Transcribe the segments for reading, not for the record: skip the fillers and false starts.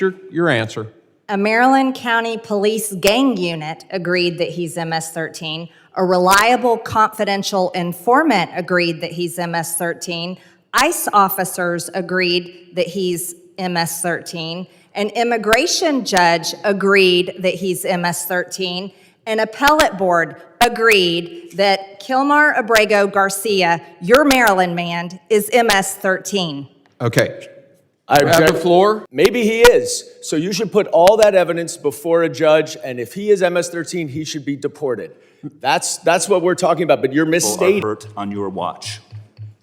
Your answer. A Maryland County Police gang unit agreed that he's MS-13. A reliable confidential informant agreed that he's MS-13. ICE officers agreed that he's MS-13. An immigration judge agreed that he's MS-13. An appellate board agreed that Kilmar Abrego Garcia, your Maryland man, is MS-13. Okay. I object. The floor. Maybe he is. So you should put all that evidence before a judge, and if he is MS-13, he should be deported. That's what we're talking about, but you're misstating. Hurt on your watch.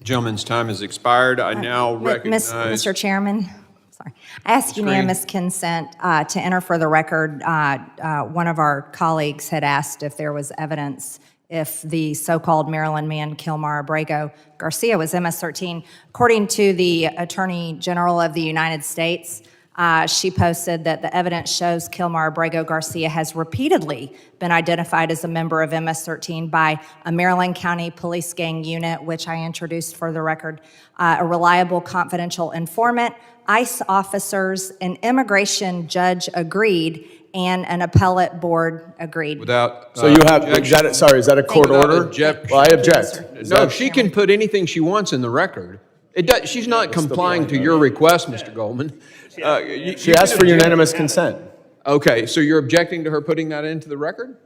Gentleman's time has expired. I now recognize... Mr. Chairman, sorry. I ask unanimous consent to enter for the record. One of our colleagues had asked if there was evidence if the so-called Maryland man, Kilmar Abrego Garcia, was MS-13. According to the Attorney General of the United States, she posted that the evidence shows Kilmar Abrego Garcia has repeatedly been identified as a member of MS-13 by a Maryland County Police gang unit, which I introduced for the record, a reliable confidential informant, ICE officers, an immigration judge agreed, and an appellate board agreed. Without So you have, is that a court order? Well, I object. No, she can put anything she wants in the record. She's not complying to your request, Mr. Goldman. She asked for unanimous consent. Okay, so you're objecting to her putting that into the record?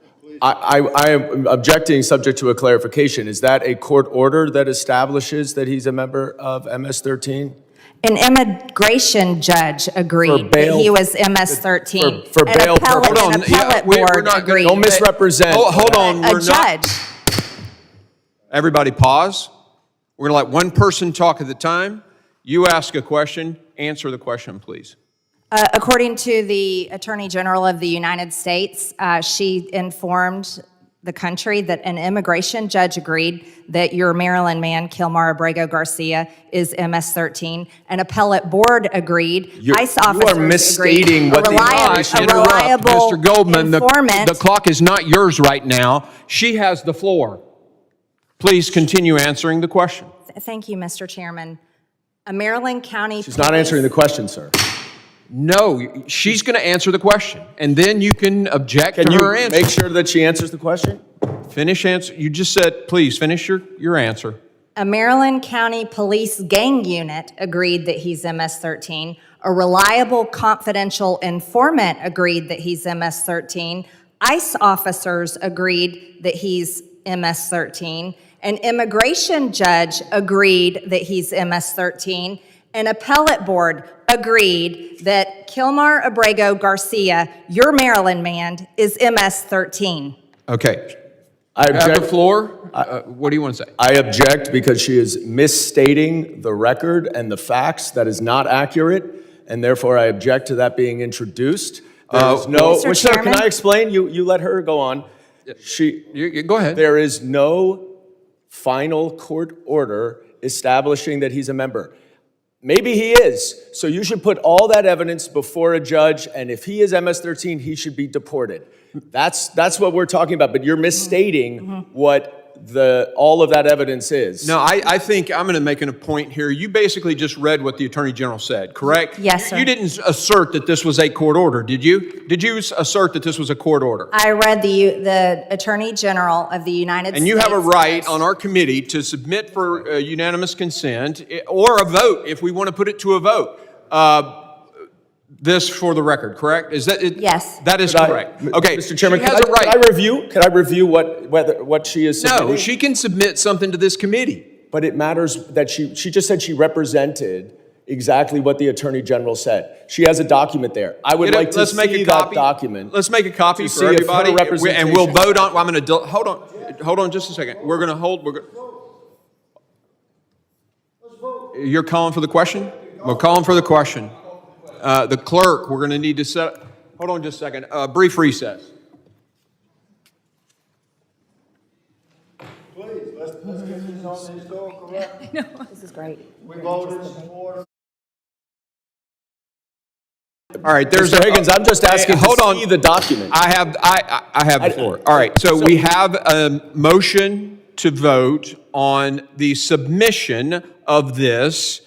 I am objecting subject to a clarification. Is that a court order that establishes that he's a member of MS-13? An immigration judge agreed that he was MS-13. For bail purposes. An appellate board agreed. Don't misrepresent. Hold on. A judge. Everybody pause. We're going to let one person talk at a time. You ask a question. Answer the question, please. According to the Attorney General of the United States, she informed the country that an immigration judge agreed that your Maryland man, Kilmar Abrego Garcia, is MS-13. An appellate board agreed. ICE officers you are misstating agreed. what A reliable Mr. Goldman, informant. the clock is not yours right now. She has the floor. Please continue answering the question. Thank you, Mr. Chairman. A Maryland County She's not answering the question, sir. No, she's going to answer the question, and then you can object to her answer. Can you make sure that she answers the question? Finish answer. You just said, please finish your answer. A Maryland County Police gang unit agreed that he's MS-13. A reliable confidential informant agreed that he's MS-13. ICE officers agreed that he's MS-13. An immigration judge agreed that he's MS-13. An appellate board agreed that Kilmar Abrego Garcia, your Maryland man, is MS-13. Okay. I object. Have the floor. What do you want to say? I object because she is misstating the record and the facts. That is not accurate, and therefore I object to that being introduced. There's Mr. Sir, Chairman? can I explain? You let her go on. Go ahead. There is no final court order establishing that he's a member. Maybe he is. So you should put all that evidence before a judge, and if he is MS-13, he should be deported. That's what we're talking about, but you're misstating what all of that evidence is. No, I think I'm going to make a point here. You basically just read what the Attorney General said, correct? Yes, sir. You didn't assert that this was a court order, did you? Did you assert that this was a court order? I read the Attorney General of the United States. And you have a right on our committee to submit for unanimous consent or a vote if we want to put it to a vote. This for the record, correct? Is that Yes. That is correct. Okay, Mr. Chairman, she has a right. Can I review what she is submitting? No, she can submit something to this committee. But it matters that she just said she represented exactly what the Attorney General said. She has a document there. I would like to see that document. Let's make a copy for everybody, and we'll vote on. I'm going to hold on just a second. We're going to hold. You're calling for the question? We're calling for the question. The clerk, we're going to need to set. Hold on just a second. Brief recess. Please, let's get this on the historical record. This is great. We voted in support. All right, there's Mr. Higgins, I'm just asking to see the document. I have the floor. All right, so we have a motion to vote on the submission of this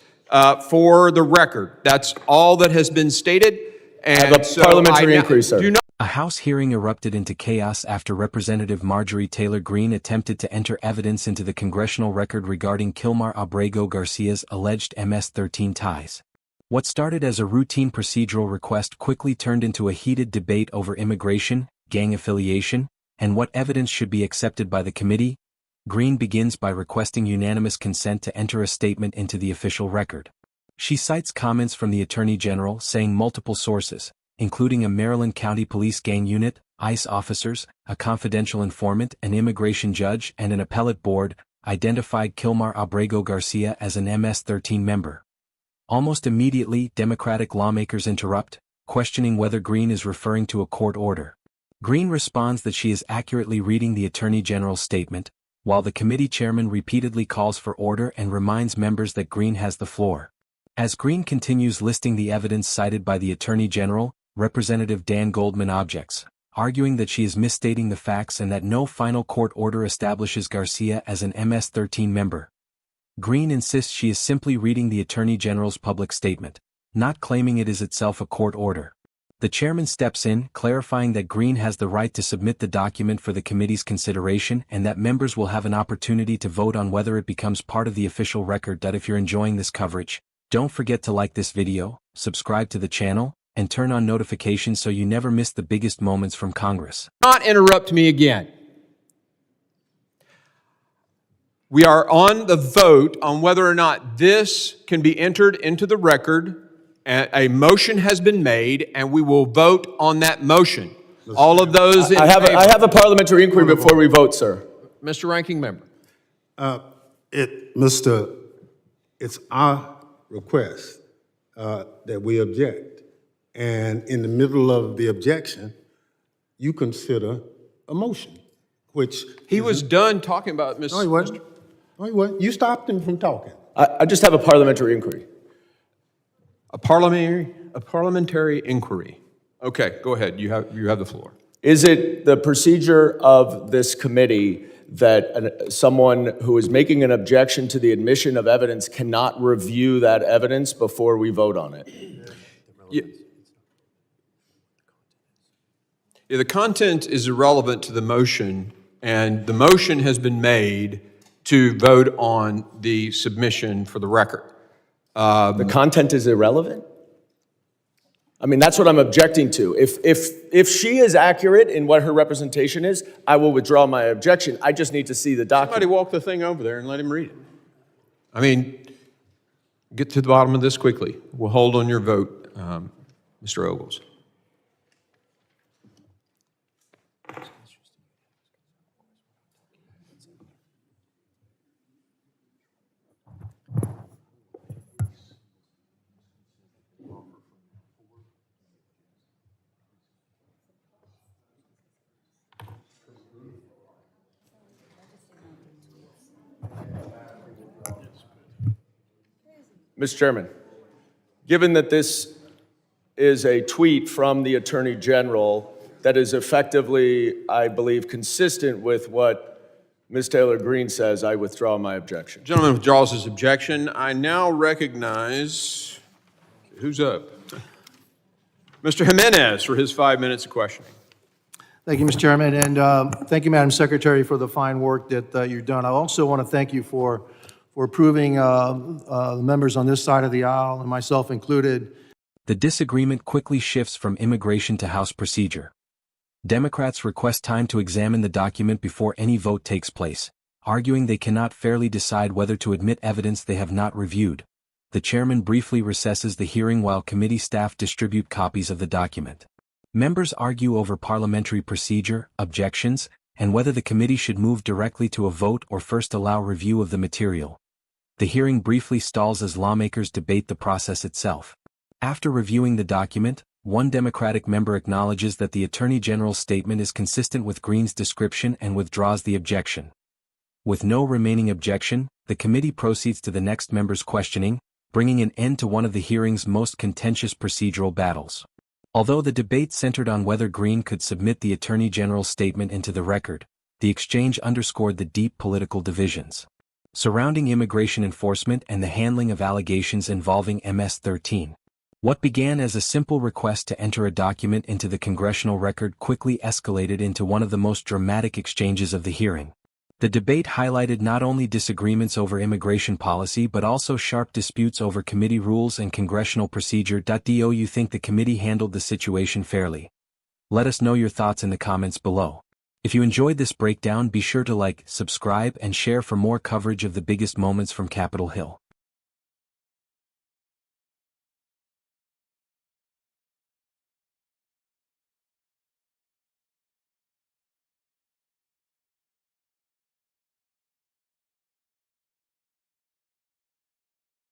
for the record. That's all that has been stated, And have a so parliamentary I inquiry, sir. do not. A House hearing erupted into chaos after Representative Marjorie Taylor Greene attempted to enter evidence into the congressional record regarding Kilmar Abrego Garcia's alleged MS-13 ties. What started as a routine procedural request quickly turned into a heated debate over immigration, gang affiliation, and what evidence should be accepted by the committee. Greene begins by requesting unanimous consent to enter a statement into the official record. She cites comments from the Attorney General saying multiple sources, including a Maryland County Police gang unit, ICE officers, a confidential informant, an immigration judge, and an appellate board, identified Kilmar Abrego Garcia as an MS-13 member. Almost immediately, Democratic lawmakers interrupt, questioning whether Greene is referring to a court order. Greene responds that she is accurately reading the Attorney General's statement, while the committee chairman repeatedly calls for order and reminds members that Greene has the floor. As Greene continues listing the evidence cited by the Attorney General, Representative Dan Goldman objects, arguing that she is misstating the facts and that no final court order establishes Garcia as an MS-13 member. Greene insists she is simply reading the Attorney General's public statement, not claiming it is itself a court order. The chairman steps in, clarifying that Greene has the right to submit the document for the committee's consideration and that members will have an opportunity to vote on whether it becomes part of the official record. If you're enjoying this coverage, don't forget to like this video, subscribe to the channel, and turn on notifications so you never miss the biggest moments from Congress. Not interrupt me again. We are on the vote on whether or not this can be entered into the record. A motion has been made, and we will vote on that motion. All of those in favor. I have a parliamentary inquiry before we vote, sir. Mr. Ranking Member. It's our request that we object. And in the middle of the objection, you consider a motion, which... He was done talking about Ms. No, he wasn't. No, he wasn't. You stopped him from talking. I just have a parliamentary inquiry. A parliamentary inquiry. Okay, go ahead. You have the floor. Is it the procedure of this committee that someone who is making an objection to the admission of evidence cannot review that evidence before we vote on it? Yeah, the content is irrelevant to the motion, and the motion has been made to vote on the submission for the record. The content is irrelevant? I mean, that's what I'm objecting to. If she is accurate in what her representation is, I will withdraw my objection. I just need to see the document. Somebody walk the thing over there and let him read it. I mean, get to the bottom of this quickly. We'll hold on your vote, Mr. Ogles. Mr. Chairman, given that this is a tweet from the Attorney General that is effectively, I believe, consistent with what Ms. Taylor Greene says, I withdraw my objection. Gentleman withdraws his objection. I now recognize, who's up? Mr. Jimenez for his 5 minutes of questioning. Thank you, Mr. Chairman, and thank you, Madam Secretary, for the fine work that you've done. I also want to thank you for approving the members on this side of the aisle, and myself included. The disagreement quickly shifts from immigration to House procedure. Democrats request time to examine the document before any vote takes place, arguing they cannot fairly decide whether to admit evidence they have not reviewed. The chairman briefly recesses the hearing while committee staff distribute copies of the document. Members argue over parliamentary procedure, objections, and whether the committee should move directly to a vote or first allow review of the material. The hearing briefly stalls as lawmakers debate the process itself. After reviewing the document, one Democratic member acknowledges that the Attorney General's statement is consistent with Greene's description and withdraws the objection. With no remaining objection, the committee proceeds to the next member's questioning, bringing an end to one of the hearing's most contentious procedural battles. Although the debate centered on whether Greene could submit the Attorney General's statement into the record, the exchange underscored the deep political divisions surrounding immigration enforcement and the handling of allegations involving MS-13. What began as a simple request to enter a document into the congressional record quickly escalated into one of the most dramatic exchanges of the hearing. The debate highlighted not only disagreements over immigration policy but also sharp disputes over committee rules and congressional procedure. Do you think the committee handled the situation fairly? Let us know your thoughts in the comments below. If you enjoyed this breakdown, be sure to like, subscribe, and share for more coverage of the biggest moments from Capitol Hill.